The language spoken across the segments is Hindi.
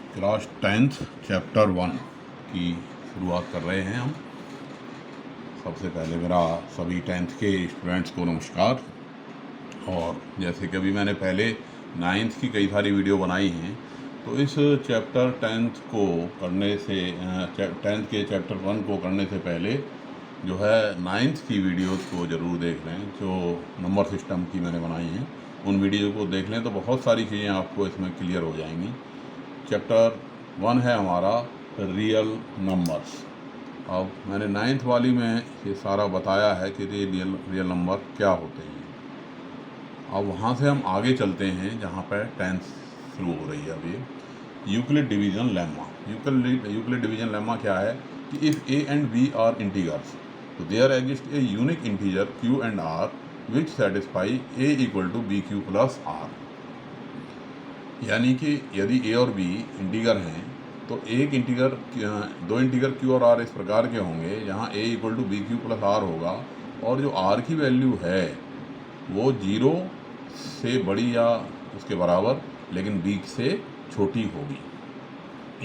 क्लास 10th चैप्टर 1 की शुरुआत कर रहे हैं हम। सबसे पहले मेरा सभी 10th के स्टूडेंट्स को नमस्कार। और जैसे कि अभी मैंने पहले 9th की कई सारी वीडियो बनाई हैं, तो इस चैप्टर 10th को करने से 10th के चैप्टर 1 को करने से पहले जो है 9th की वीडियोस को ज़रूर देख लें। जो नंबर सिस्टम की मैंने बनाई हैं उन वीडियो को देख लें तो बहुत सारी चीज़ें आपको इसमें क्लियर हो जाएंगी। चैप्टर 1 है हमारा रियल नंबर्स। अब मैंने 9th वाली में ये सारा बताया है कि रियल नंबर क्या होते हैं। अब वहाँ से हम आगे चलते हैं जहाँ पर 10th शुरू हो रही है अभी। Euclid division lemma. Euclid division lemma क्या है कि if A and B are integers तो there exist a unique integer Q and R which satisfy A equal to B Q plus R. यानी कि यदि ए और बी इंटीगर हैं तो एक इंटीगर दो इंटीगर क्यू और आर इस प्रकार के होंगे जहाँ A equal to B Q plus R होगा और जो आर की वैल्यू है वो 0 से बड़ी या उसके बराबर लेकिन बी से छोटी होगी।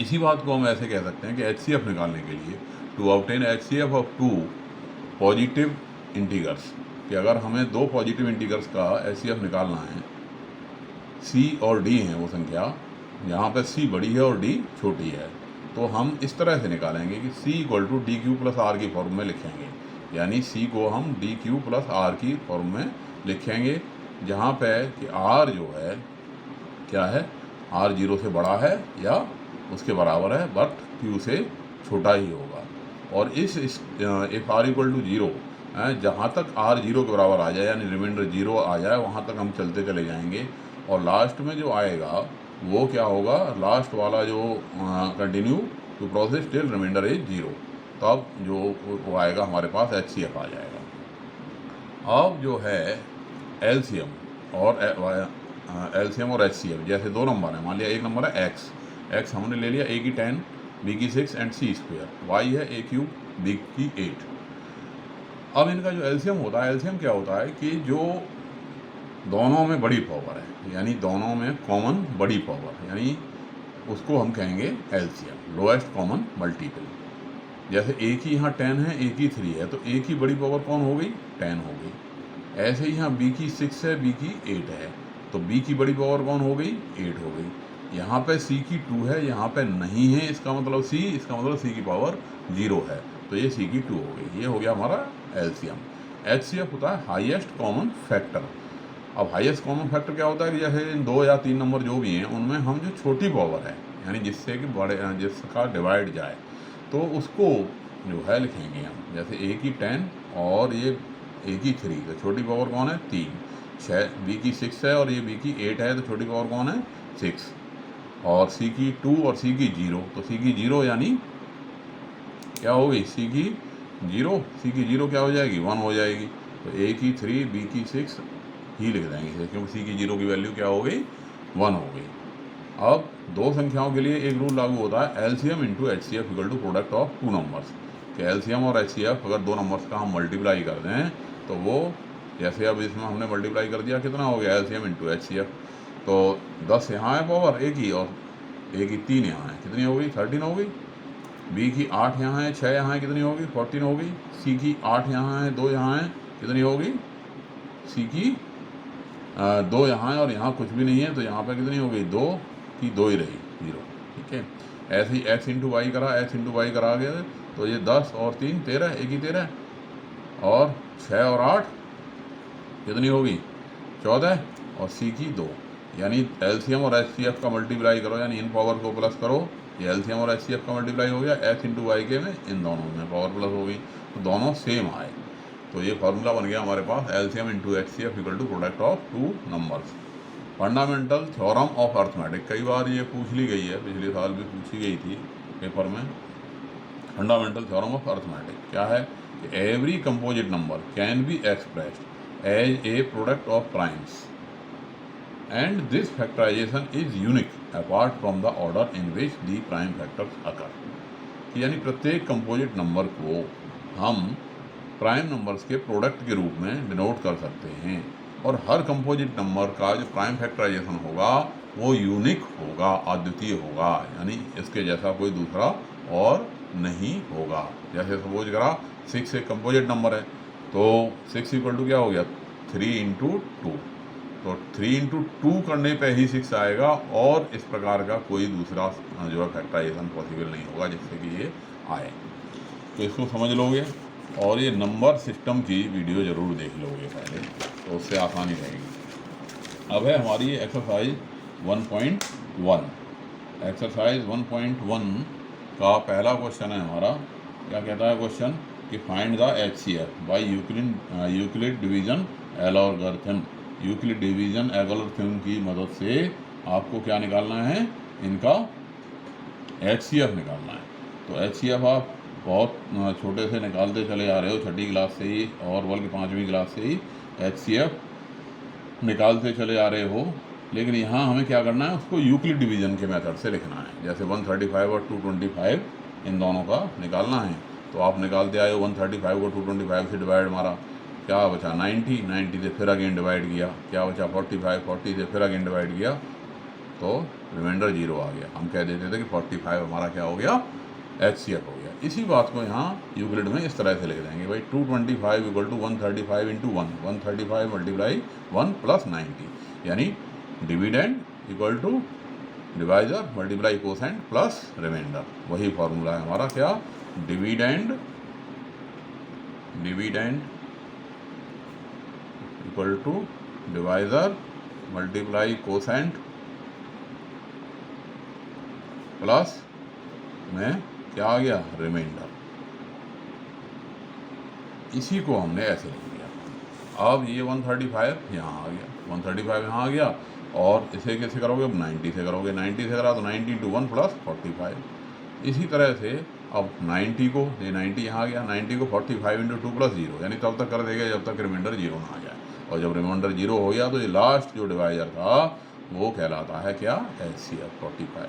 इसी बात को हम ऐसे कह सकते हैं कि HCF निकालने के लिए to obtain HCF of two positive integers, कि अगर हमें दो पॉजिटिव इंटीगर्स का HCF निकालना है, C और D हैं वो संख्या, यहाँ पर C बड़ी है और D छोटी है, तो हम इस तरह से निकालेंगे कि C equal to D Q plus R की फॉर्म में लिखेंगे। यानी C को हम डी क्यू प्लस आर की फॉर्म में लिखेंगे, जहाँ पे कि R जो है क्या है, R 0 से बड़ा है या उसके बराबर है बट Q से छोटा ही होगा। और इस इफ R इक्वल टू 0 जहाँ तक R 0 के बराबर आ जाए यानी रिमाइंडर 0 आ जाए वहाँ तक हम चलते चले जाएंगे और लास्ट में जो आएगा वो क्या होगा, लास्ट वाला जो continue to process till remainder is 0, तब जो वो आएगा हमारे पास HCF आ जाएगा। अब जो है LCM और HCF, जैसे दो नंबर हैं, मान लिया एक नंबर है x हमने ले लिया, a की 10, b की 6 एंड c स्क्वायर, y है a क्यूब, b की 8। अब इनका जो LCM होता है, LCM क्या होता है कि जो दोनों में बड़ी पावर है यानी दोनों में कॉमन बड़ी पावर, यानी उसको हम कहेंगे LCM, लोएस्ट कॉमन मल्टीपल। जैसे a की यहाँ 10 है, a की 3 है, तो a की बड़ी पावर कौन हो गई, 10 हो गई। ऐसे ही यहाँ b की 6 है, b की 8 है, तो b की बड़ी पावर कौन हो गई, 8 हो गई। यहाँ पे c की 2 है, यहाँ पे नहीं है, इसका मतलब c की पावर 0 है, तो ये c की 2 हो गई। ये हो गया हमारा LCM। HCF होता है हाईएस्ट कॉमन फैक्टर। अब हाईएस्ट कॉमन फैक्टर क्या होता है कि जैसे 2 या 3 नंबर जो भी हैं उनमें हम जो छोटी पावर है यानी जिससे कि जिसका डिवाइड जाए तो उसको जो है लिखेंगे हम। जैसे a की 10 और ये a की 3, तो छोटी पावर कौन है, 3। b की 6 है और ये b की 8 है, तो छोटी पावर कौन है, 6। और c की 2 और c की 0, तो c की 0 यानी क्या हो गई, c की 0 क्या हो जाएगी, 1 हो जाएगी। तो a की 3 b की 6 ही लिख देंगे क्योंकि c की 0 की वैल्यू क्या हो गई, 1 हो गई। अब दो संख्याओं के लिए एक रूल लागू होता है, LCM into HCF equal to product of two numbers. कि LCM और HCF अगर दो नंबर्स का हम मल्टीप्लाई कर दें तो वो, जैसे अब इसमें हमने मल्टीप्लाई कर दिया, कितना हो गया LCM इंटू HCF, तो 10 यहाँ है पावर a की और a की 3 यहाँ है, कितनी हो गई, 13 हो गई। b की 8 यहाँ है, 6 यहाँ है, कितनी हो गई, 14 हो गई। c की 8 यहाँ है, 2 यहाँ है, कितनी हो गई, c की 2 यहाँ है और यहाँ कुछ भी नहीं है, तो यहाँ पर कितनी हो गई, 2 की 2 ही रही, 0। ठीक है, ऐसे ही x इंटू वाई करा गया, तो ये 10 और 3 13, a की 13 और 6 और 8 कितनी होगी, 14 और c की 2। यानी LCM और HCF का मल्टीप्लाई करो यानी इन पावर को प्लस करो, ये LCM और HCF का मल्टीप्लाई हो गया, x इंटू वाई के में इन दोनों में पावर प्लस हो गई, तो दोनों सेम आए। तो ये फार्मूला बन गया हमारे पास, LCM into HCF equal to product of two numbers. Fundamental theorem of arithmetic, कई बार ये पूछ ली गई है, पिछले साल भी पूछी गई थी पेपर में। फंडामेंटल थ्योरम ऑफ अर्थमेटिक क्या है कि every composite number can be expressed as a product of primes and this factorization is unique apart from the order in which the prime factors occur. यानी प्रत्येक कंपोजिट नंबर को हम प्राइम नंबर्स के प्रोडक्ट के रूप में डिनोट कर सकते हैं और हर कंपोजिट नंबर का जो प्राइम फैक्टराइजेशन होगा वो यूनिक होगा, अद्वितीय होगा, यानी इसके जैसा कोई दूसरा और नहीं होगा। जैसे सपोज करा 6 एक कंपोजिट नंबर है, तो 6 इक्वल टू क्या हो गया 3 इंटू 2, तो 3 इंटू 2 करने पे ही 6 आएगा, और इस प्रकार का कोई दूसरा जो है फैक्टराइजेशन पॉसिबल नहीं होगा जिससे कि ये आए। तो इसको समझ लोगे, और ये नंबर सिस्टम की वीडियो ज़रूर देख लोगे पहले, तो उससे आसानी रहेगी। अब है हमारी एक्सरसाइज 1.1। एक्सरसाइज 1.1 का पहला क्वेश्चन है हमारा। क्या कहता है क्वेश्चन कि find the HCF by Euclid division algorithm. Euclid division algorithm की मदद से आपको क्या निकालना है, इनका HCF निकालना है। तो HCF आप बहुत छोटे से निकालते चले आ रहे हो, छठी क्लास से ही और बल्कि 5वीं क्लास से ही HCF निकालते चले आ रहे हो, लेकिन यहाँ हमें क्या करना है, उसको यूक्लिड डिवीजन के मेथड से लिखना है। जैसे 135 और 225 इन दोनों का निकालना है, तो आप निकालते आए हो 135 को 225 से डिवाइड मारा, क्या बचा 90 से फिर अगेन डिवाइड किया, क्या बचा 40 से फिर अगेन डिवाइड किया, तो रिमाइंडर 0 आ गया। हम कह देते थे कि 45 हमारा क्या हो गया, HCF हो गया। इसी बात को यहाँ यूक्लिड में इस तरह से लिख देंगे भाई 225 equal to 135 into 135 multiply 1 plus 90, यानी dividend equal to divisor multiply quotient plus remainder. वही फॉर्मूला है हमारा, क्या dividend equal to divisor multiply quotient plus में क्या आ गया, रिमाइंडर। इसी को हमने ऐसे लिख दिया। अब ये 135 यहाँ आ गया, 135 यहाँ आ गया, और इसे कैसे करोगे, अब 90 से करोगे, 90 से करा तो 90 इंटू 1 प्लस 45। इसी तरह से अब 90 को, ये 90 यहाँ आ गया, 90 को 45 इंटू 2 प्लस 0, यानी तब तक कर देगा जब तक रिमाइंडर 0 ना आ जाए, और जब रिमाइंडर 0 हो गया तो ये लास्ट जो डिवाइजर था वो कहलाता है क्या, HCF 45।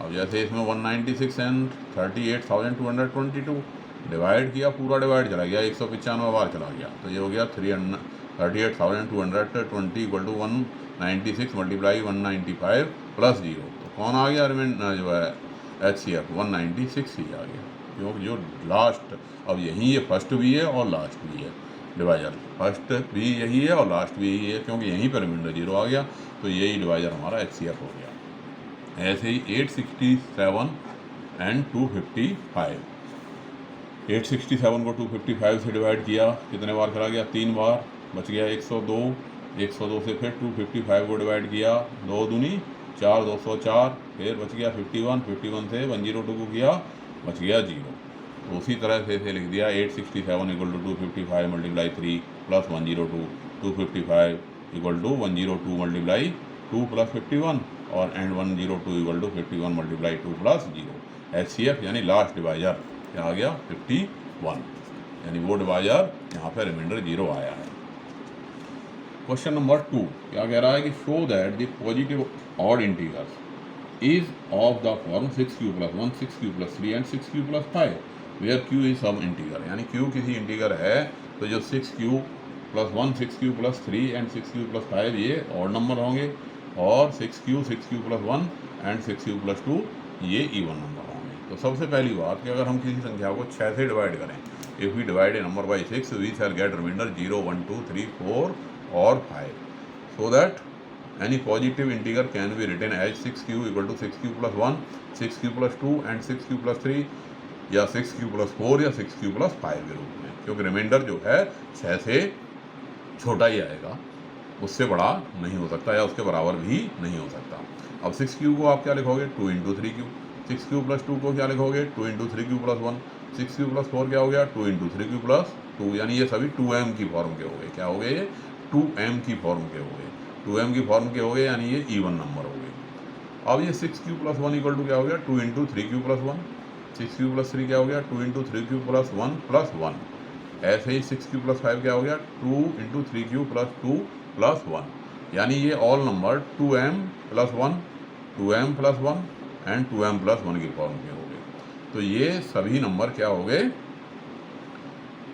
अब जैसे इसमें 196 एंड 38,222 डिवाइड किया, पूरा डिवाइड चला गया, 195 बार चला गया, तो ये हो गया 38,220 इक्वल टू 196 मल्टीप्लाई 195 प्लस 0। तो कौन आ गया रिमाइंडर जो है HCF 196 ही आ गया, क्योंकि जो लास्ट, अब यही ये फर्स्ट भी है और लास्ट भी है डिवाइजर, फर्स्ट भी यही है और लास्ट भी यही है, क्योंकि यहीं पर रिमाइंडर 0 आ गया, तो यही डिवाइजर हमारा HCF हो गया। ऐसे ही 867 एंड 255, 867 को 255 से डिवाइड किया, कितने बार करा गया, 3 बार, बच गया 102, 102 से फिर 255 को डिवाइड किया, 2 दूनी 4, 204, फिर बच गया 51, 51 से 102 को किया, बच गया 0। तो उसी तरह से इसे लिख दिया 867 equal to 255 multiply 3 plus 102, 255 equal to 102 multiply 2 plus 51, और and 102 equal to 51 multiply 2 plus 0। HCF यानी लास्ट डिवाइजर क्या आ गया, 51, यानी वो डिवाइजर यहाँ पे रिमाइंडर 0 आया है। क्वेश्चन नंबर 2 क्या कह रहा है कि show that the positive odd integers is of the form 6q plus 1, 6q plus 3 and 6q plus 5 where q is some integer, यानी q किसी इंटीजर है तो जो 6q plus 1, 6q plus 3 and 6q plus 5 ये ऑड नंबर होंगे, और 6q plus 1 and 6q plus 2 ये इवन नंबर होंगे। तो सबसे पहली बात कि अगर हम किसी संख्या को 6 से डिवाइड करें, if we divide a number by 6 we shall get remainder 0, 1, 2, 3, 4 और 5, so that any positive integer can be written as 6q equal to 6q plus 1, 6q plus 2 and 6q plus 3, या 6q प्लस 4 या 6q प्लस 5 के रूप में, क्योंकि रिमाइंडर जो है 6 से छोटा ही आएगा, उससे बड़ा नहीं हो सकता या उसके बराबर भी नहीं हो सकता। अब 6q को आप क्या लिखोगे, 2 इंटू 3q, 6q प्लस 2 को क्या लिखोगे, 2 into 3q plus 1, 6q plus 4 क्या हो गया, 2 इंटू 3q प्लस 2, यानी ये सभी 2m की फॉर्म के हो गए। क्या हो गए ये, 2m की फॉर्म के हो गए, 2m की फॉर्म के हो गए, यानी ये इवन नंबर हो गए। अब ये 6q प्लस 1 इक्वल टू क्या हो गया, 2 into 3q plus 1, 6q plus 3 क्या हो गया, 2 इंटू 3q प्लस 1 प्लस 1। ऐसे ही 6q प्लस 5 क्या हो गया, 2 इंटू 3q प्लस 2 प्लस 1, यानी ये all number 2m plus 1, 2m plus 1 and 2m plus 1 की फॉर्म के हो गए। तो ये सभी नंबर क्या हो गए,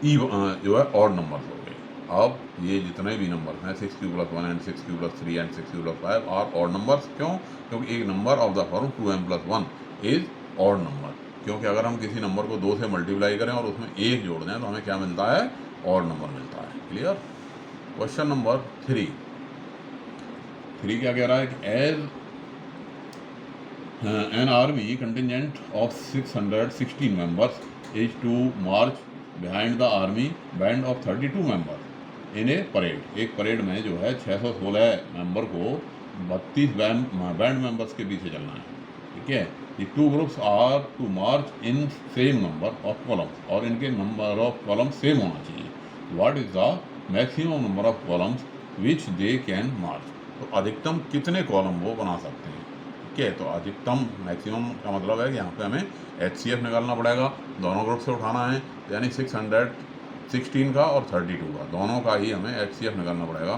जो है ऑड नंबर हो गए। अब ये जितने भी नंबर हैं 6q + 1 and 6q + 3 and 6q + 5 are odd numbers. क्यों? क्योंकि एक number of the form 2m + 1 is odd number. क्योंकि अगर हम किसी नंबर को 2 से मल्टीप्लाई करें और उसमें 1 जोड़ दें तो हमें क्या मिलता है? ऑड नंबर मिलता है। क्लियर? क्वेश्चन नंबर 3 क्या कह रहा है कि as an army contingent of 616 members is to march behind the army band of 32 members in a parade। एक परेड में जो है 616 मेंबर को 32 बैंड मेंबर्स के पीछे चलना है। ठीक है? The two groups are to march in same number of columns, और इनके नंबर ऑफ कॉलम्स सेम होना चाहिए। What is the maximum number of columns which they can march? तो अधिकतम कितने कॉलम वो बना सकते हैं? ठीक है, तो अधिकतम मैक्सिमम का मतलब है कि यहाँ पे हमें HCF निकालना पड़ेगा, दोनों ग्रुप से उठाना है, यानी 616 का और 32 का, दोनों का ही हमें HCF निकालना पड़ेगा।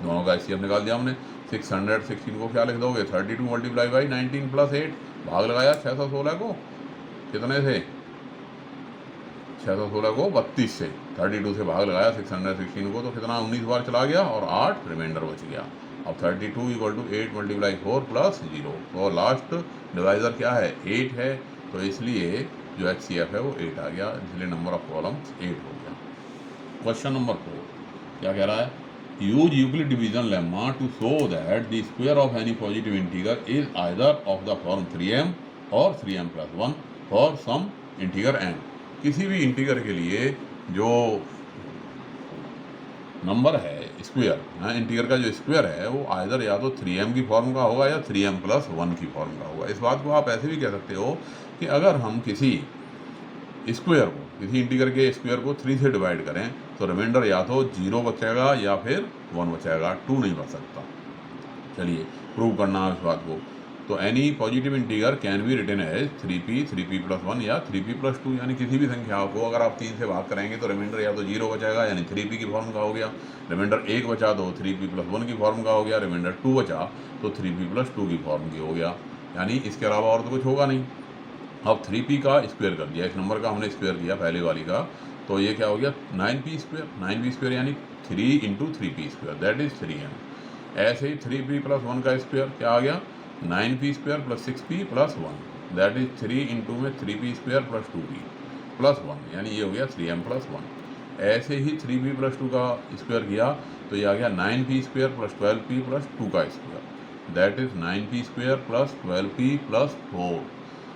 दोनों का HCF निकाल दिया हमने। 616 को क्या लिख दोगे? 32 × 19 + 8, भाग लगाया 616 को, कितने से? 616 को 32 से, 32 से भाग लगाया 616 को, तो कितना? 19 बार चला गया और 8 रिमाइंडर बच गया। अब 32 = 8 × 4 + 0, तो लास्ट डिवाइज़र क्या है? 8 है, तो इसलिए जो HCF है वो 8 आ गया, इसलिए नंबर ऑफ कॉलम्स 8 हो गया। क्वेश्चन नंबर 4 क्या कह रहा है? Use Euclid division lemma to show that the square of any positive integer is either of the form 3m और 3m + 1 for some integer m। किसी भी इंटीगर के लिए जो नंबर है स्क्वायर, हाँ, इंटीगर का जो स्क्वायर है वो आइदर या तो 3m की फॉर्म का होगा या 3m + 1 की फॉर्म का होगा। इस बात को आप ऐसे भी कह सकते हो कि अगर हम किसी स्क्वायर को, किसी इंटीगर के स्क्वायर को 3 से डिवाइड करें तो रिमाइंडर या तो 0 बचेगा या फिर 1 बचेगा, 2 नहीं बच सकता। चलिए प्रूव करना है इस बात को। तो any positive integer can be written as 3p, 3p + 1 या 3p + 2, यानी किसी भी संख्या को अगर आप 3 से भाग करेंगे तो रिमाइंडर या तो 0 बचेगा यानी 3p की फॉर्म का हो गया, रिमाइंडर 1 बचा तो 3p + 1 की फॉर्म का हो गया, रिमाइंडर 2 बचा तो 3p + 2 की फॉर्म की हो गया, यानी इसके अलावा और तो कुछ होगा नहीं। अब 3p का स्क्वायर कर दिया, इस नंबर का हमने स्क्वायर किया पहले वाली का, तो ये क्या हो गया? 9p² यानी 3 × 3p², दैट इज 3m। ऐसे ही 3p + 1 का स्क्वायर क्या आ गया? 9p² + 6p + 1, that is 3 × 3p² + 2p + 1, यानी ये हो गया 3m + 1। ऐसे ही 3p + 2 का स्क्वायर किया तो ये आ गया 9p² + 12p + 2 का square, that is 9p² + 12p + 4।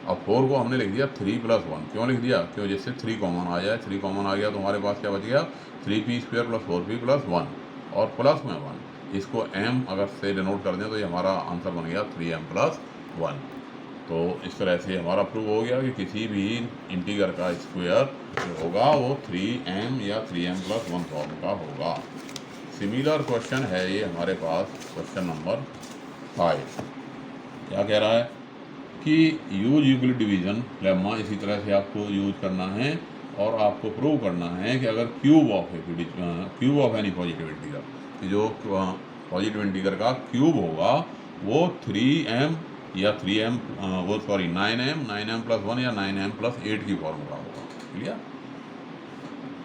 अब 4 को हमने लिख दिया 3 + 1, क्यों लिख दिया? क्यों? जिससे 3 कॉमन आ जाए, 3 कॉमन आ गया तो हमारे पास क्या बच गया? 3p² + 4p + 1 और प्लस में 1, इसको m अगर से डिनोट कर दें तो ये हमारा आंसर बन गया 3m + 1। तो इस तरह से हमारा प्रूव हो गया कि किसी भी इंटीगर का स्क्वायर जो होगा वो 3m या 3m + 1 फॉर्म का होगा। सिमिलर क्वेश्चन है ये हमारे पास, क्वेश्चन नंबर 5 क्या कह रहा है कि यूज यूक्लिड डिवीजन लेम्मा, इसी तरह से आपको यूज करना है और आपको प्रूव करना है कि अगर cube of any positive integer, कि जो पॉजिटिव इंटीगर का क्यूब होगा वो 3m या 9m, 9m + 1 या 9m + 8 की फॉर्म का होगा। क्लियर?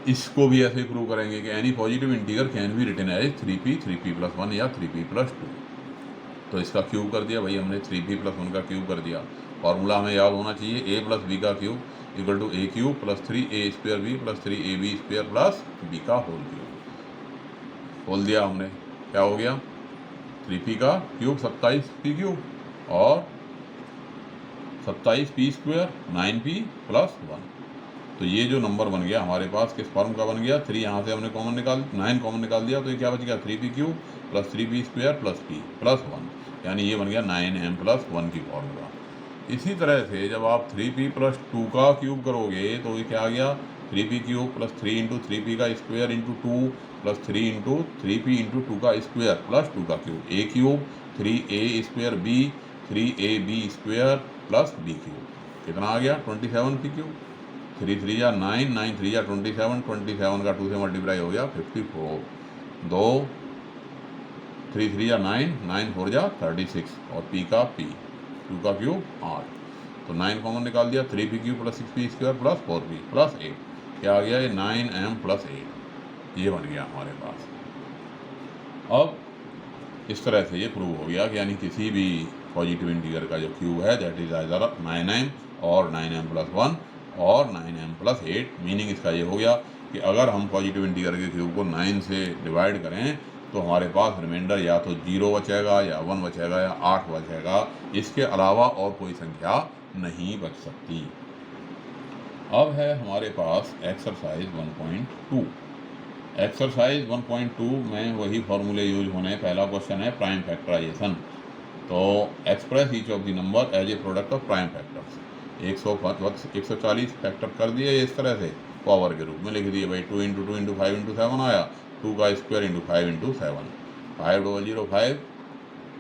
इसको भी ऐसे ही प्रूव करेंगे कि any positive integer can be written as 3p, 3p + 1 या 3p + 2। तो इसका क्यूब कर दिया भाई हमने, 3p + 1 का क्यूब कर दिया। फॉर्मूला हमें याद होना चाहिए, a + b का cube = a³ + 3a² + 3ab² + b का होल क्यूब। खोल दिया हमने, क्या हो गया? 3p का क्यूब 27p³ और 27p² 9p + 1। तो ये जो नंबर बन गया हमारे पास किस फॉर्म का बन गया? 3 यहाँ से हमने कॉमन निकाल 9 कॉमन निकाल दिया, तो ये क्या बच गया? 3p³ + 3p² + p + 1, यानी ये बन गया 9m + 1 की फॉर्म का। इसी तरह से जब आप 3p + 2 का क्यूब करोगे तो ये क्या आ गया? 3p³ + 3 × 3p का स्क्वायर × 2 + 3 × 3p × 2 का स्क्वायर + 2 का cube, a³ 3a² b 3ab² + b³, कितना आ गया? 27p³। 3 3 या 9, 9 3 या 27, 27 का 2 से मल्टीप्लाई हो गया 54, 2 3 3 या 9, 9 4 या 36 और p का p, 2 का क्यूब 8। तो 9 कॉमन निकाल दिया, 3p³ + 6p² + 4p + 8, क्या आ गया? ये 9m + 8। ये बन गया हमारे पास। अब इस तरह से ये प्रूव हो गया कि यानी किसी भी पॉजिटिव इंटीजर का जो क्यूब है दैट इज आइदर 9m और 9m+1 और 9m+8। मीनिंग इसका ये हो गया कि अगर हम पॉजिटिव इंटीजर के क्यूब को 9 से डिवाइड करें तो हमारे पास रिमाइंडर या तो 0 बचेगा या 1 बचेगा या 8 बचेगा, इसके अलावा और कोई संख्या नहीं बच सकती। अब है हमारे पास एक्सरसाइज 1.2। एक्सरसाइज 1.2 में वही फॉर्मूले यूज होने। पहला क्वेश्चन है प्राइम फैक्टराइजेशन। तो express each of the number as a product of prime factors. 140 factor कर दिए इस तरह से, पावर के रूप में लिख दिए भाई। 2 × 2 × 5 × 7 आया, 2 का स्क्वायर × 5 × 7। 5005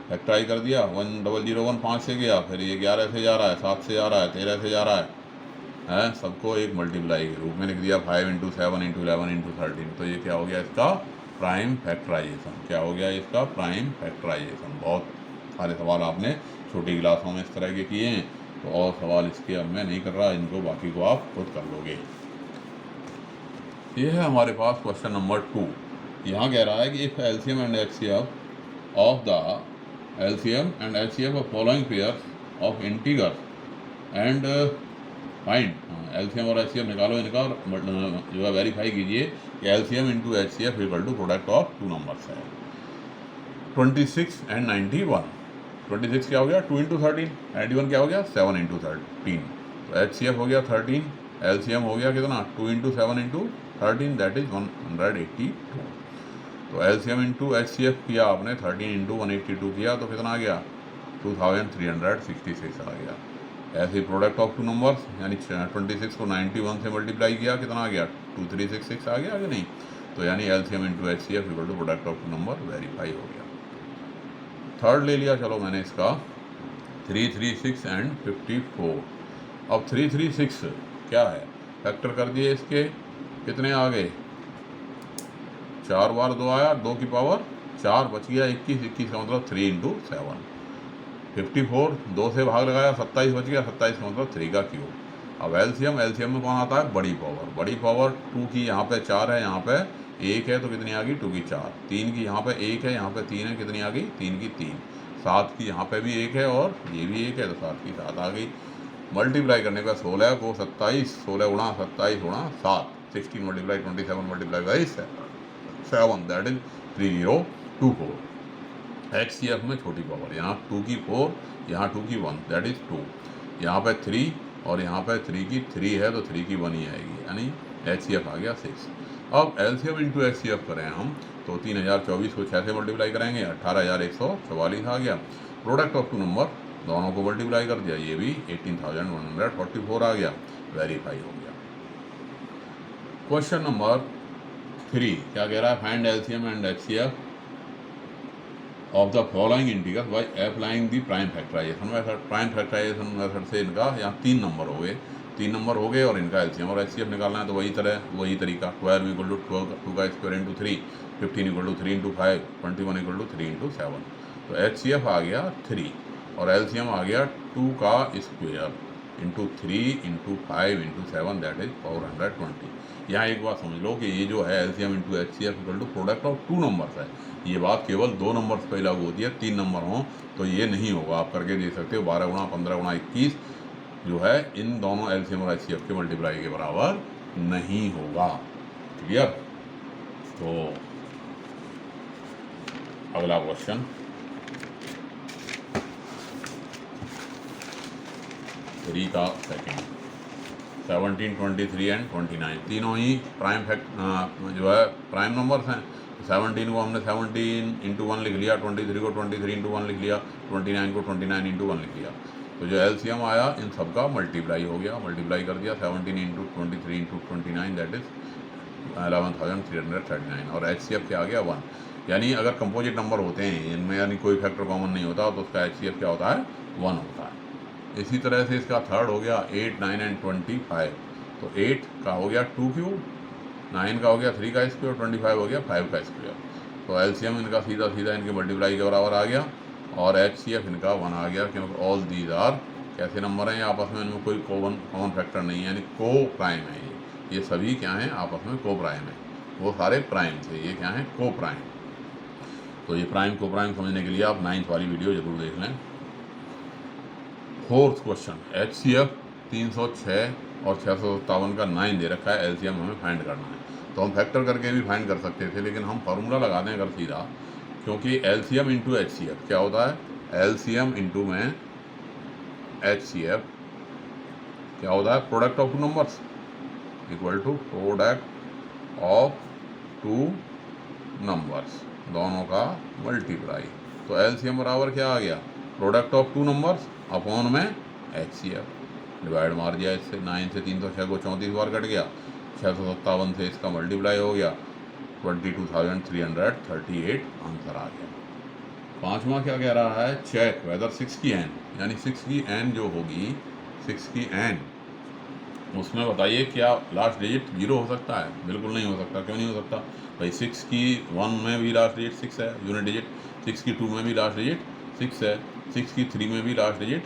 फैक्टराइज कर दिया, 1001 5 से गया, फिर ये 11 से जा रहा है, 7 से जा रहा है, 13 से जा रहा है, सबको एक मल्टीप्लाई के रूप में लिख दिया 5 × 7 × 11 × 13। तो ये क्या हो गया इसका प्राइम फैक्टराइजेशन। क्या हो गया इसका प्राइम फैक्टराइजेशन। बहुत सारे सवाल आपने छोटी क्लासों में इस तरह के किए हैं, तो और सवाल इसके अब मैं नहीं कर रहा, इनको बाकी को आप खुद कर लोगे। ये है हमारे पास क्वेश्चन नंबर 2। यहाँ कह रहा है कि if LCM and HCF of the LCM and HCF of following pairs of integers and find. LCM और एचसीएफ निकालो इनका, जो है वेरीफाई कीजिए कि LCM into HCF equal to product of two numbers है 26 and 91। 26 क्या हो गया 2 × 13, 91 क्या हो गया 7 × 13। तो एचसीएफ हो गया 13, एलसीएम हो गया कितना 2 × 7 × 13 दैट इज 182। तो एलसीएम इंटू एचसीएफ किया आपने 13 × 182 किया तो कितना आ गया 2366 आ गया। ऐसे ही प्रोडक्ट ऑफ टू नंबर्स यानी 26 को 91 से मल्टीप्लाई किया, कितना आ गया 2366 आ गया कि नहीं। तो यानी LCM into HCF equal to product of two number verify हो गया। थर्ड ले लिया, चलो मैंने इसका 336 एंड 54। अब 336 क्या है, फैक्टर कर दिए इसके, कितने आ गए 4 बार 2 आया, 2 की पावर 4 बच गया 21, 21 का मतलब 3 × 7। 54 2 से भाग लगाया 27 बच गया, 27 का मतलब 3 का क्यूब। अब एलसीएम में कौन आता है बड़ी पावर 2 की यहाँ पे 4 है, यहाँ पे 1 है तो कितनी आ गई 2 की 4। 3 की यहाँ पे 1 है, यहाँ पे 3 है, कितनी आ गई 3 की 3। 7 की यहाँ पे भी 1 है और ये भी 1 है तो 7 की 7 आ गई। मल्टीप्लाई करने का 16 को 27, 16 × 27 × 7, 16 × 27 × 7 दैट इज 3024। एचसीएफ में छोटी पावर, यहाँ 2 की 4, यहाँ 2 की 1 दैट इज 2, यहाँ पे 3 और यहाँ पे 3 की 3 है तो 3 की 1 ही आएगी, यानी एचसीएफ आ गया 6। अब एलसीएम इंटू एचसीएफ करें हम तो 3024 को 6 से मल्टीप्लाई करेंगे 18144 आ गया। प्रोडक्ट ऑफ टू नंबर दोनों को मल्टीप्लाई कर दिया, ये भी 18144 आ गया, वेरीफाई हो गया। क्वेश्चन नंबर 3 क्या कह रहा है, find LCM and HCF of the following integers by applying the prime factorisation method. Prime factorisation method से इनका यहाँ 3 नंबर हो गए और इनका एलसीएम और एचसीएफ निकालना है तो वही तरीका 12 = 2 का स्क्वायर × 3, 15 = 3 × 5, 21 = 3 × 7। तो एचसीएफ आ गया 3 और एलसीएम आ गया 2 का स्क्वायर × 3 × 5 × 7 दैट इज 420। यहाँ एक बात समझ लो कि ये जो है LCM into HCF equal to product of 2 numbers है। ये बात केवल 2 नंबर्स पर लागू होती है, 3 नंबर हों तो ये नहीं होगा। आप करके देख सकते हो 12 × 15 × 21 जो है इन दोनों एलसीएम और एचसीएफ के मल्टीप्लाई के बराबर नहीं होगा। क्लियर। तो अगला क्वेश्चन 3 का सेकेंड 17, 23 एंड 29 तीनों ही प्राइम जो है प्राइम नंबर्स हैं। 17 को हमने 17 × 1 लिख लिया, 23 को 23 × 1 लिख लिया, 29 को 29 × 1 लिख लिया। तो जो एलसीएम आया इन सब का मल्टीप्लाई हो गया, मल्टीप्लाई कर दिया 17 × 23 × 29 दैट इज 11,339 और एचसीएफ क्या आ गया 1। यानी अगर कंपोजिट नंबर होते हैं इनमें यानी कोई फैक्टर कॉमन नहीं होता तो उसका एचसीएफ क्या होता है 1 होता है। इसी तरह से इसका थर्ड हो गया 8, 9 एंड 25। तो 8 का हो गया 2 क्यूब, 9 का हो गया 3 का स्क्वायर, 25 हो गया 5 का स्क्वायर। तो एलसीएम इनका सीधा इनके मल्टीप्लाई के बराबर आ गया और एचसीएफ इनका 1 आ गया, क्योंकि ऑल दीज आर कैसे नंबर हैं आपस में, इनमें कोई कॉमन फैक्टर नहीं है, यानी को प्राइम है। ये सभी क्या हैं आपस में को प्राइम है। वो सारे प्राइम थे, ये क्या है, को प्राइम। तो ये प्राइम को प्राइम समझने के लिए आप 9th वाली वीडियो जरूर देख लें। 4th क्वेश्चन, HCF 306 और 657 का 9 दे रखा है, LCM हमें फाइंड करना है। तो हम फैक्टर करके भी फाइंड कर सकते थे, लेकिन हम फार्मूला लगा दें अगर सीधा, क्योंकि LCM इंटू HCF क्या होता है, LCM इंटू में HCF क्या होता है, product of two numbers equal to product of two numbers, दोनों का मल्टीप्लाई। तो LCM बराबर क्या आ गया, product of two numbers upon में HCF, डिवाइड मार दिया इससे, 9 से 306 को 34 बार कट गया, 657 से इसका मल्टीप्लाई हो गया, 22,338 आंसर आ गया। पांचवा क्या कह रहा है, चेक वेदर 6 की एन, यानी 6 की एन जो होगी, 6 की एन, उसमें बताइए क्या लास्ट डिजिट 0 हो सकता है? बिल्कुल नहीं हो सकता। क्यों नहीं हो सकता भाई, 6 की 1 में भी लास्ट डिजिट 6 है, यूनिट डिजिट, 6 की 2 में भी लास्ट डिजिट 6 है, 6 की 3 में भी लास्ट डिजिट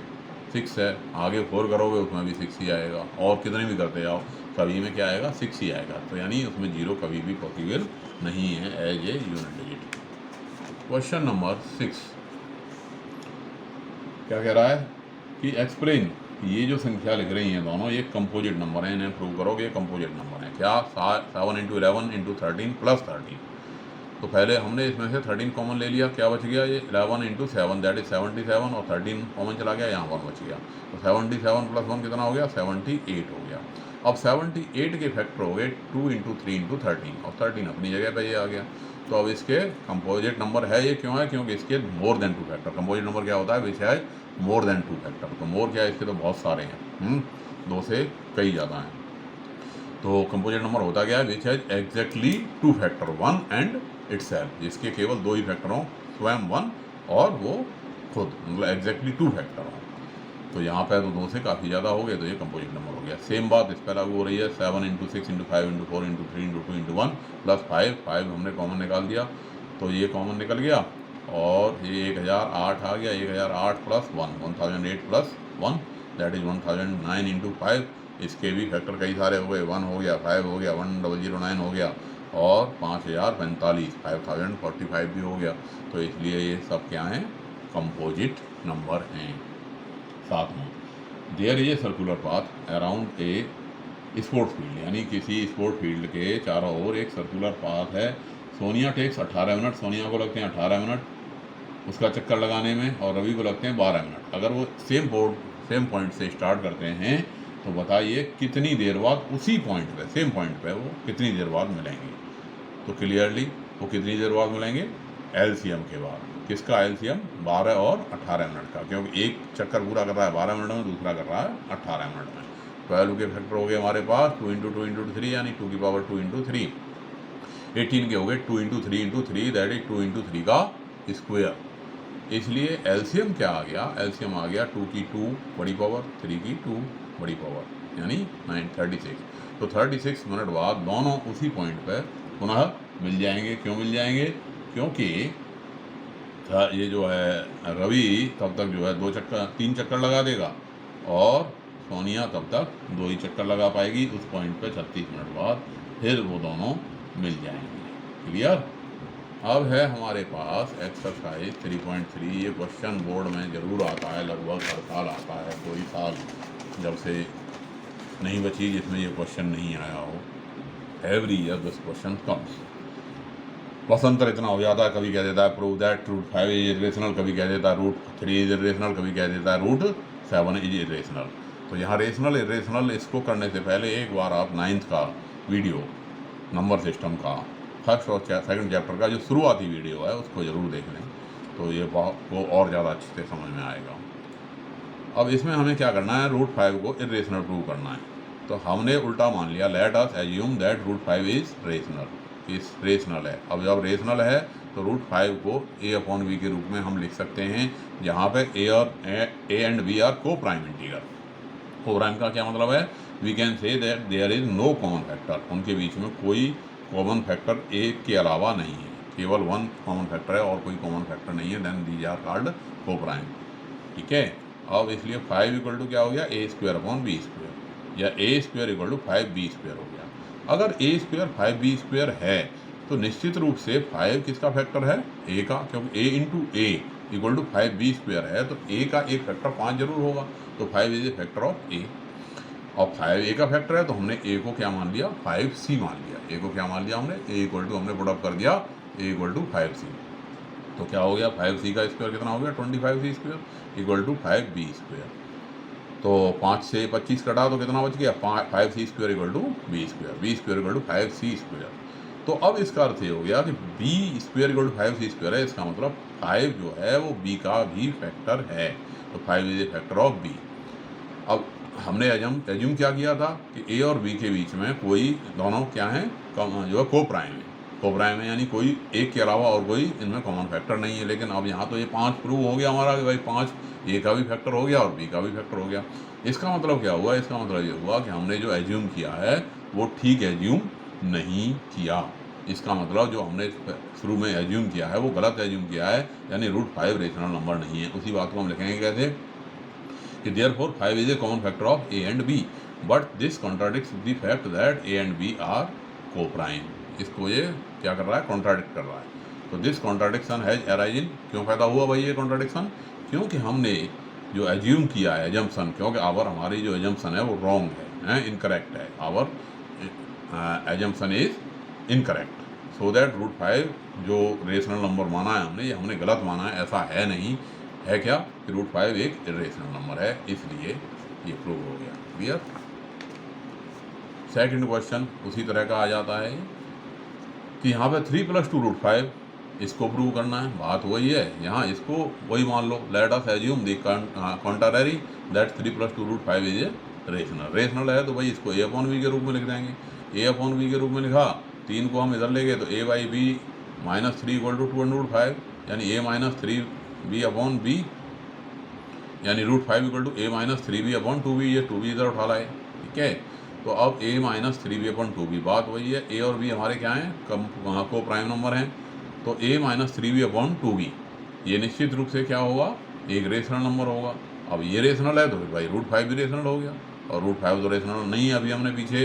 6 है, आगे 4 करोगे उसमें भी 6 ही आएगा, और कितने भी करते जाओ कभी में क्या आएगा, 6 ही आएगा। तो यानी उसमें 0 कभी भी पॉसिबल नहीं है as a unit digit. Question number 6 क्या कह रहा है कि एक्सप्लेन, ये जो संख्या लिख रही हैं दोनों, ये कंपोजिट नंबर हैं, इन्हें प्रूव करोगे ये कंपोजिट नंबर हैं। क्या, 7 इंटू 11 इंटू 13 प्लस 13। तो पहले हमने इसमें से 13 कॉमन ले लिया, क्या बच गया, ये 11 इंटू 7 दैट इज 77, और 13 कॉमन चला गया, यहाँ 1 बच गया। तो 77 प्लस 1 कितना हो गया, 78 हो गया। अब 78 के फैक्टर हो गए 2 इंटू 3 इंटू 13, और 13 अपनी जगह पे ये आ गया। तो अब इसके कंपोजिट नंबर है, ये क्यों है, क्योंकि इसके more than 2 factor. Composite number क्या होता है, विच है मोर देन 2 फैक्टर। तो मोर क्या है, इसके तो बहुत सारे हैं, 2 से कई ज़्यादा हैं। तो कंपोजिट नंबर होता क्या है, विच है एग्जैक्टली 2 फैक्टर 1 एंड इटसेल्फ, जिसके केवल 2 ही फैक्टर हों, स्वयं 1 और वो खुद, मतलब एग्जैक्टली 2 फैक्टर हों। तो यहाँ पे तो 2 से काफ़ी ज़्यादा हो गए, तो ये कंपोजिट नंबर हो गया। सेम बात इस पर लागू हो रही है, 7 into 6 into 5 into 4 into 3 into 2 into 1 plus 5 हमने कॉमन निकाल दिया, तो ये कॉमन निकल गया, और ये 1008 आ गया, 1008 plus 1, 1008 plus 1 that is 1009 into 5। इसके भी फैक्टर कई सारे हो गए, 1 हो गया, 5 हो गया, 1009 हो गया, और 5045 5045 भी हो गया। तो इसलिए ये सब क्या हैं, कंपोजिट नंबर हैं। सातवां, there is a circular path around a sports field, यानी किसी स्पोर्ट फील्ड के चारों ओर एक सर्कुलर पाथ है। सोनिया टेक्स 18 मिनट, सोनिया को लगते हैं 18 मिनट उसका चक्कर लगाने में, और रवि को लगते हैं 12 मिनट। अगर वो सेम पॉइंट से स्टार्ट करते हैं, तो बताइए कितनी देर बाद उसी पॉइंट पे, सेम पॉइंट पे वो कितनी देर बाद मिलेंगे। तो क्लियरली वो कितनी देर बाद मिलेंगे, LCM के बाद। किसका LCM, 12 और 18 मिनट का, क्योंकि एक चक्कर पूरा कर रहा है 12 मिनट में, दूसरा कर रहा है 18 मिनट में। 12 के फैक्टर हो गए हमारे पास 2 इंटू 2 इंटू 3, यानी 2 की पावर 2 इंटू 3। 18 के हो गए 2 into 3 into 3 that is 2 into 3 का स्क्वायर। इसलिए LCM क्या आ गया, LCM आ गया 2 की 2 बड़ी पावर, 3 की 2 बड़ी पावर, यानी 36। तो 36 मिनट बाद दोनों उसी पॉइंट पर पुनः मिल जाएंगे। क्यों मिल जाएंगे, क्योंकि ये जो है रवि तब तक जो है 3 चक्कर लगा देगा, और सोनिया तब तक 2 ही चक्कर लगा पाएगी उस पॉइंट पे 36 मिनट बाद, फिर वो दोनों मिल जाएंगे। क्लियर। अब है हमारे पास एक्सरसाइज 3.3। ये क्वेश्चन बोर्ड में ज़रूर आता है, लगभग हर साल आता है, कोई साल जब से नहीं बची जिसमें ये क्वेश्चन नहीं आया हो। Every year this question comes. बसंतर इतना हो जाता है, कभी कह देता है prove that root 5 is irrational, कभी कह देता है रूट 3 इज इरेशनल, कभी कह देता है रूट 7 इज इरेशनल। तो यहाँ रेशनल इरेशनल इसको करने से पहले एक बार आप 9th का वीडियो नंबर सिस्टम का फर्स्ट और सेकंड चैप्टर का जो शुरुआती वीडियो है उसको ज़रूर देख लें, तो ये को और ज़्यादा अच्छे से समझ में आएगा। अब इसमें हमें क्या करना है, रूट 5 को इरेशनल प्रूव करना है। तो हमने उल्टा मान लिया, let us assume that root 5 is rational, इस रेशनल है। अब जब रेशनल है तो रूट 5 को a/v के रूप में हम लिख सकते हैं, जहाँ पे a and b are coprime integer. Coprime का क्या मतलब है, we can say that there is no common factor, उनके बीच में कोई कॉमन फैक्टर एक के अलावा नहीं है, केवल 1 कॉमन फैक्टर है और कोई कॉमन फैक्टर नहीं है, देन दीज आर कॉल्ड को प्राइम। ठीक है। अब इसलिए 5 इक्वल टू क्या हो गया, a² अपॉन b², या a² इक्वल टू 5b² हो गया। अगर ए स्क्वायर 5b स्क्वायर है तो निश्चित रूप से 5 किसका फैक्टर है, ए का, क्योंकि A into A equal to 5b square है, तो ए का एक फैक्टर 5 जरूर होगा, तो 5 इज ए फैक्टर ऑफ ए। और 5 ए का फैक्टर है तो हमने ए को क्या मान लिया, 5c मान लिया। ए को क्या मान लिया हमने, ए इक्वल टू हमने पुटअप कर दिया ए इक्वल टू 5c। तो क्या हो गया, 5c का स्क्वायर कितना हो गया, 25c square equal to 5b square. तो 5 से 25 कटा तो कितना बच गया, 5c square equal to b square equal to 5c square. तो अब इसका अर्थ ये हो गया कि b square equal to 5c square है, इसका मतलब 5 जो है वो b का भी फैक्टर है, तो 5 is A factor of b। अब हमने एज्यूम क्या किया था कि a और b के बीच में कोई दोनों क्या है, जो है कोप्राइम है, कोप्राइम है, यानी कोई एक के अलावा और कोई इनमें कॉमन फैक्टर नहीं है। लेकिन अब यहाँ तो ये 5 प्रूव हो गया हमारा कि भाई 5 ए का भी फैक्टर हो गया और b का भी फैक्टर हो गया। इसका मतलब क्या हुआ, इसका मतलब ये हुआ कि हमने जो एज्यूम किया है वो ठीक एज्यूम नहीं किया। इसका मतलब जो हमने शुरू में एज्यूम किया है वो गलत एज्यूम किया है, यानी √5 रेशनल नंबर नहीं है। उसी बात को हम लिखेंगे कैसे कि therefore 5 is a common factor of a and b, but this contradicts the fact that a and B are coprime. इसको ये क्या कर रहा है, कॉन्ट्राडिक्ट कर रहा है। तो दिस कॉन्ट्राडिक्शन हैज अराइजन, क्यों पैदा हुआ भाई ये कॉन्ट्राडिक्शन, क्योंकि हमने जो एज्यूम किया है एजम्पशन, क्योंकि आवर हमारी जो एजम्पशन है वो रॉन्ग है, इनकरेक्ट है, our assumption is incorrect, so that √5 जो रेशनल नंबर माना है हमने, ये हमने गलत माना है, ऐसा है नहीं है। क्या कि √5 एक इरेशनल नंबर है, इसलिए ये प्रूव हो गया। क्लियर। सेकंड क्वेश्चन उसी तरह का आ जाता है कि यहाँ पे 3 + 2 √5 इसको प्रूव करना है, बात वही है, यहाँ इसको वही मान लो, let us assume the contrary that 3 + 2 √5 is a rational है, तो भाई इसको a/b के रूप में लिख देंगे। a/b के रूप में लिखा, 3 को हम इधर ले गए तो a/b - 3 = 2 √5, यानी a - 3b/b, यानी √5 = a - 3b/2b, ये 2b इधर उठा लाए, ठीक है। तो अब a - 3b/2b, बात वही है, a और b हमारे क्या हैं, को प्राइम नंबर हैं, तो a - 3b/2b ये निश्चित रूप से क्या होगा, एक रेशनल नंबर होगा। अब ये रेशनल है तो भाई √5 भी रेशनल हो गया, और √5 तो रेशनल नहीं है, अभी हमने पीछे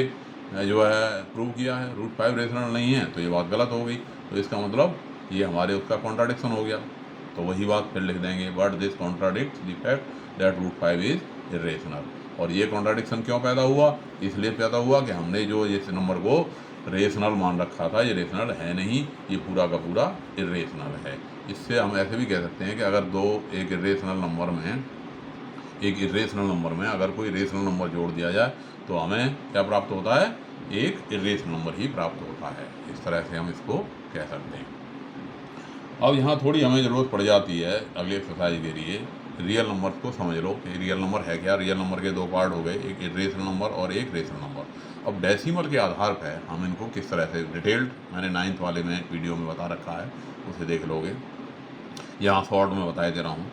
जो है प्रूव किया है √5 रेशनल नहीं है, तो ये बात गलत हो गई। तो इसका मतलब ये हमारे उसका कॉन्ट्राडिक्शन हो गया, तो वही बात फिर लिख देंगे, but this contradicts the fact that √5 is irrational. और ये कॉन्ट्राडिक्शन क्यों पैदा हुआ, इसलिए पैदा हुआ कि हमने जो इस नंबर को रेशनल मान रखा था, ये रेशनल है नहीं, ये पूरा का पूरा इरेशनल है। इससे हम ऐसे भी कह सकते हैं कि अगर एक इरेशनल नंबर में अगर कोई रेशनल नंबर जोड़ दिया जाए तो हमें क्या प्राप्त होता है, एक इरेशनल नंबर ही प्राप्त होता है। इस तरह से हम इसको कह सकते हैं। अब यहाँ थोड़ी हमें ज़रूरत पड़ जाती है अगले एक्सरसाइज के लिए, रियल नंबर को समझ लो कि रियल नंबर है क्या। रियल नंबर के 2 पार्ट हो गए, एक इरेशनल नंबर और एक रेशनल नंबर। अब डेसिमल के आधार पर हम इनको किस तरह से डिटेल्ड, मैंने 9th वाले में वीडियो में बता रखा है, उसे देख लोगे। यहाँ शॉर्ट में बताए दे रहा हूँ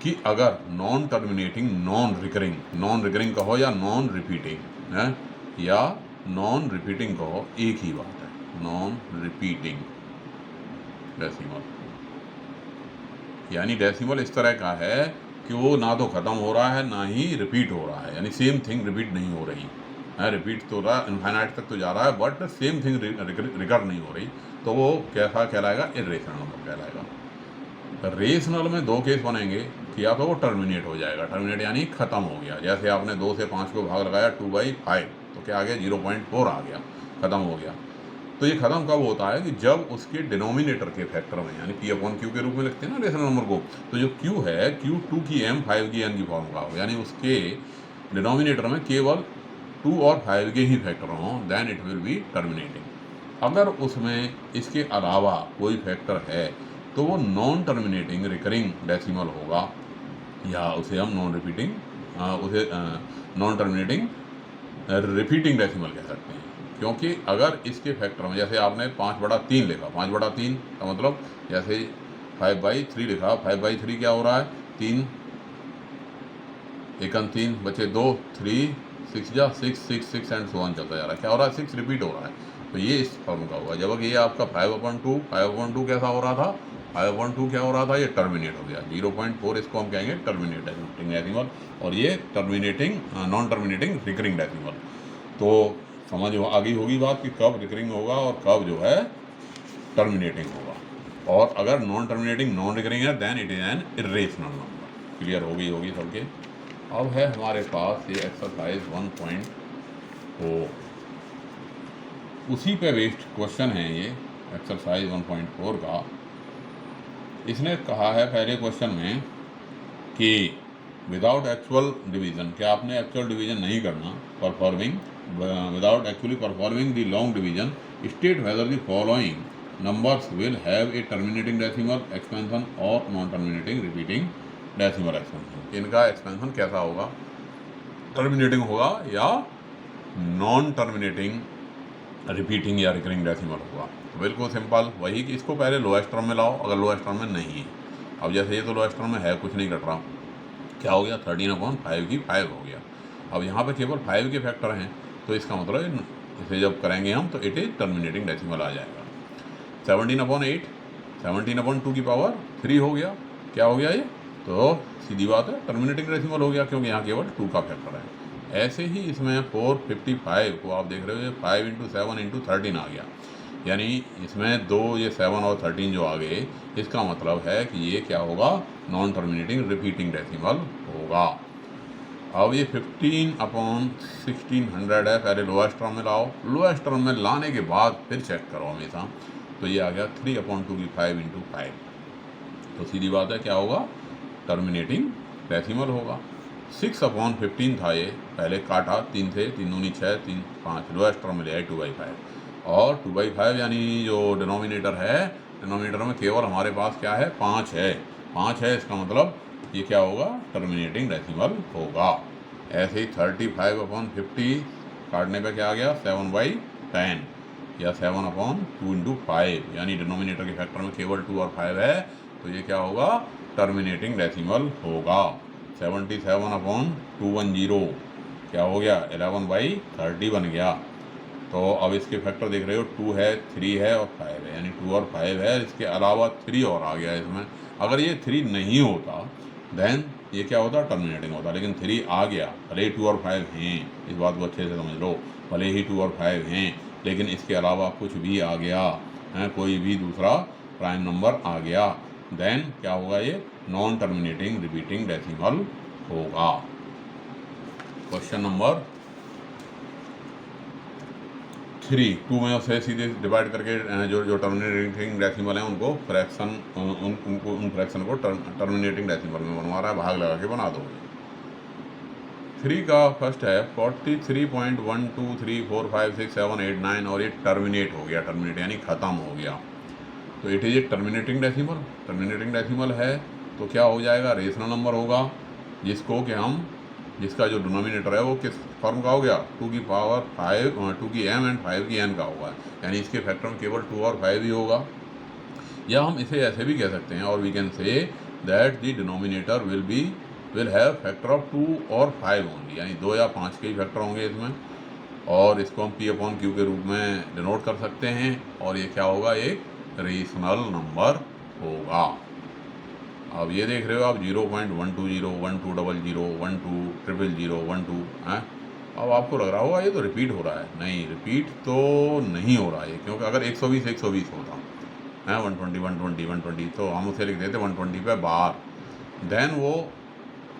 कि अगर नॉन टर्मिनेटिंग नॉन रिकरिंग कहो या नॉन रिपीटिंग है, या नॉन रिपीटिंग कहो, एक ही बात है, नॉन रिपीटिंग डेसिमल, यानी डेसिमल इस तरह का है कि वो ना तो ख़त्म हो रहा है ना ही रिपीट हो रहा है, यानी सेम थिंग रिपीट नहीं हो रही है, रिपीट तो रहा इनफाइनाइट तक तो जा रहा है बट सेम थिंग रिकर नहीं हो रही, तो वो कैसा कहलाएगा, इरेशनल नंबर कहलाएगा। रेशनल में 2 केस बनेंगे कि या तो वो टर्मिनेट हो जाएगा, टर्मिनेट यानी ख़त्म हो गया, जैसे आपने 2 से 5 को भाग लगाया 2/5, तो क्या आ गया, 0.4 आ गया, ख़त्म हो गया। तो ये ख़त्म कब होता है कि जब उसके डिनोमिनेटर के फैक्टर में, यानी p/q के रूप में लिखते हैं ना रेशनल नंबर को, तो जो q है, q 2 की m 5 की n की फॉर्म का हो, यानी उसके डिनोमिनेटर में केवल 2 और 5 के ही फैक्टर हों, then it will be terminating. अगर उसमें इसके अलावा कोई फैक्टर है तो वो नॉन टर्मिनेटिंग रिकरिंग डेसिमल होगा, या उसे हम नॉन टर्मिनेटिंग रिपीटिंग डेसिमल कह सकते हैं। क्योंकि अगर इसके फैक्टर में, जैसे आपने 5/3 लिखा, 5/3 का मतलब जैसे 5/3 लिखा, 5/3 क्या हो रहा है, 3 1 3 बचे 2, 3 6 जा 6 एंड सो ऑन चलता जा रहा है, क्या हो रहा है, 6 रिपीट हो रहा है, तो ये इस फॉर्म का हुआ। जबकि ये आपका 5/2 कैसा हो रहा था, 5/2 क्या हो रहा था, ये टर्मिनेट हो गया, 0.4 इसको हम कहेंगे टर्मिनेटिंग डेसिमल, और ये terminating non terminating recurring decimal. तो समझ आ गई होगी बात कि कब रिकरिंग होगा और कब जो है टर्मिनेटिंग होगा। और अगर नॉन टर्मिनेटिंग नॉन रिकरिंग है then it is an irrational number. Clear हो गई होगी सबके। अब है हमारे पास ये एक्सरसाइज 1.4, उसी पे बेस्ड क्वेश्चन है ये एक्सरसाइज 1.4 का। इसने कहा है पहले क्वेश्चन में कि विदाउट एक्चुअल डिवीजन, क्या आपने एक्चुअल डिवीजन नहीं करना, performing without actually performing the long division, state whether the following numbers will have a terminating decimal expansion और non terminating repeating decimal expansion. इनका एक्सपेंशन कैसा होगा, टर्मिनेटिंग होगा या नॉन टर्मिनेटिंग रिपीटिंग या रिकरिंग डेसिमल होगा। तो बिल्कुल सिंपल वही कि इसको पहले लोएस्ट टर्म में लाओ, अगर लोएस्ट टर्म में नहीं है। अब जैसे ये तो लोएस्ट टर्म में है, कुछ नहीं कट रहा, क्या हो गया 13/5 की 5 हो गया। अब यहाँ पे केवल 5 के फैक्टर हैं, तो इसका मतलब इसे जब करेंगे हम तो इट इज टर्मिनेटिंग डेसिमल आ जाएगा। 17/8 17/2 की पावर 3 हो गया। क्या हो गया ये, तो सीधी बात है टर्मिनेटिंग डेसिमल हो गया, क्योंकि यहाँ केवल 2 का फैक्टर है। ऐसे ही इसमें 455 को आप देख रहे हो, 5 × 7 × 13 आ गया, यानी इसमें 2 ये 7 और 13 जो आ गए, इसका मतलब है कि ये क्या होगा, नॉन टर्मिनेटिंग रिपीटिंग डेसिमल होगा। अब ये 15/1600 है, पहले लोएस्ट टर्म में लाओ, लोएस्ट टर्म में लाने के बाद फिर चेक करो हमेशा। तो ये आ गया 3/2 की 5 × 5, तो सीधी बात है क्या होगा, टर्मिनेटिंग डेसिमल होगा। 6/15 था ये, पहले काटा 3 से, 3 दूनी 6, 3 5, लोएस्ट टर्म में लिया 2/5, और 2/5 यानी जो डिनोमिनेटर है, डिनोमिनेटर में केवल हमारे पास क्या है, 5 है, 5 है, इसका मतलब ये क्या होगा, टर्मिनेटिंग डेसिमल होगा। ऐसे ही 35/50 काटने पे क्या आ गया, 7/10 या 7/2 × 5, यानी डिनोमिनेटर के फैक्टर में केवल 2 और 5 है, तो ये क्या होगा, टर्मिनेटिंग डेसिमल होगा। 77/210 क्या हो गया, 11/30 बन गया। तो अब इसके फैक्टर देख रहे हो, 2 है, 3 है और 5 है, यानी 2 और 5 है, इसके अलावा 3 और आ गया इसमें। अगर ये 3 नहीं होता देन ये क्या होता, टर्मिनेटिंग होता, लेकिन 3 आ गया, भले ही 2 और 5 हैं, इस बात को अच्छे से समझ लो, भले ही 2 और 5 हैं, लेकिन इसके अलावा कुछ भी आ गया है, कोई भी दूसरा प्राइम नंबर आ गया, देन क्या होगा, ये नॉन टर्मिनेटिंग रिपीटिंग डेसिमल होगा। क्वेश्चन नंबर 3, 2 में से सीधे डिवाइड करके जो टर्मिनेटिंग डेसिमल हैं उनको फ्रैक्शन, उन फ्रैक्शन को टर्मिनेटिंग डेसिमल में बनवा रहा है, भाग लगा के बना दो। 3 का फर्स्ट है 43.123456789 और ये टर्मिनेट हो गया, टर्मिनेट यानी ख़त्म हो गया, तो it is a terminating decimal. Terminating decimal है तो क्या हो जाएगा, रेशनल नंबर होगा, जिसको कि हम, जिसका जो डिनोमिनेटर है वो किस फॉर्म का हो गया, 2 की पावर 5, 2 की m एंड 5 की n का होगा, यानी इसके फैक्टर में केवल 2 और 5 ही होगा। या हम इसे ऐसे भी कह सकते हैं, और we can say that the denominator will have factor of 2 और 5 ओनली, यानी 2 या 5 के ही फैक्टर होंगे इसमें, और इसको हम P/Q के रूप में डिनोट कर सकते हैं, और ये क्या होगा, एक रेशनल नंबर होगा। अब ये देख रहे हो आप 0.120 1200 1200 12 हैं, अब आपको लग रहा होगा ये तो रिपीट हो रहा है, नहीं रिपीट तो नहीं हो रहा है, क्योंकि अगर 120 होता है 120 तो हम उसे लिख देते 120 पे बार, देन वो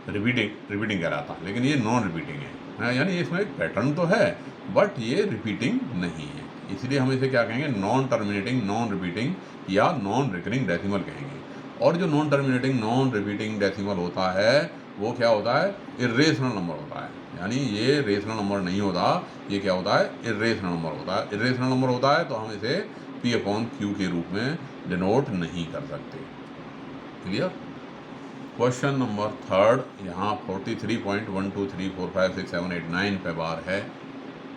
रिपीटिंग कहलाता, लेकिन ये नॉन रिपीटिंग है, यानी इसमें एक पैटर्न तो है बट ये रिपीटिंग नहीं है, इसलिए हम इसे क्या कहेंगे, नॉन टर्मिनेटिंग नॉन रिपीटिंग या नॉन रिकरिंग डेसिमल कहेंगे। और जो non terminating non repeating decimal होता है वो क्या होता है, इरेशनल नंबर होता है, यानी ये रेशनल नंबर नहीं होता, ये क्या होता है, इरेशनल नंबर होता है। इरेशनल नंबर होता है तो हम इसे P/Q के रूप में डिनोट नहीं कर सकते। क्लियर। क्वेश्चन नंबर 3, यहाँ 43.123456789 पे बार है,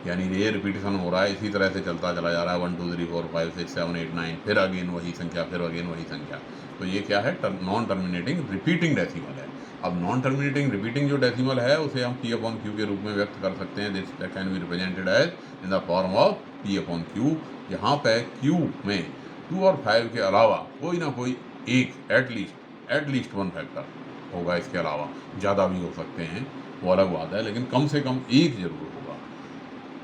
यानी ये रिपीटेशन हो रहा है, इसी तरह से चलता चला जा रहा है 1 2 3 4 5 6 7 8 9, फिर अगेन वही संख्या, फिर अगेन वही संख्या, तो ये क्या है, नॉन टर्मिनेटिंग रिपीटिंग डेसिमल है। अब नॉन टर्मिनेटिंग रिपीटिंग जो डेसिमल है उसे हम P/Q के रूप में व्यक्त कर सकते हैं, this can be represented as in the form of P/Q। यहाँ पे Q में 2 और 5 के अलावा कोई ना कोई एक एटलीस्ट 1 फैक्टर होगा, इसके अलावा ज़्यादा भी हो सकते हैं, वो अलग बात है, लेकिन कम से कम एक जरूर होगा।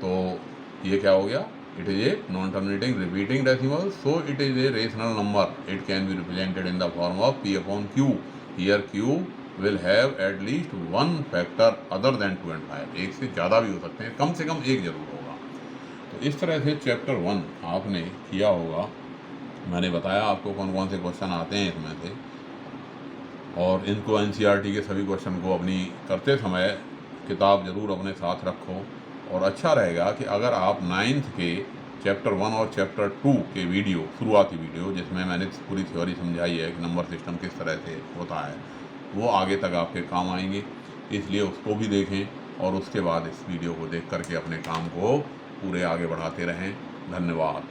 तो ये क्या हो गया, it is a non terminating repeating decimal, so it is a rational number, it can be represented in the form of p upon q, here q will have at least one factor other than 2 and 5, एक से ज़्यादा भी हो सकते हैं, कम से कम एक जरूर होगा। तो इस तरह से चैप्टर 1 आपने किया होगा, मैंने बताया आपको कौन कौन से क्वेश्चन आते हैं इसमें से, और इनको NCERT के सभी क्वेश्चन को अपनी करते समय किताब ज़रूर अपने साथ रखो। और अच्छा रहेगा कि अगर आप 9th के चैप्टर 1 और चैप्टर 2 के वीडियो, शुरुआती वीडियो जिसमें मैंने पूरी थ्योरी समझाई है कि नंबर सिस्टम किस तरह से होता है, वो आगे तक आपके काम आएंगे, इसलिए उसको भी देखें और उसके बाद इस वीडियो को देख करके अपने काम को पूरे आगे बढ़ाते रहें। धन्यवाद।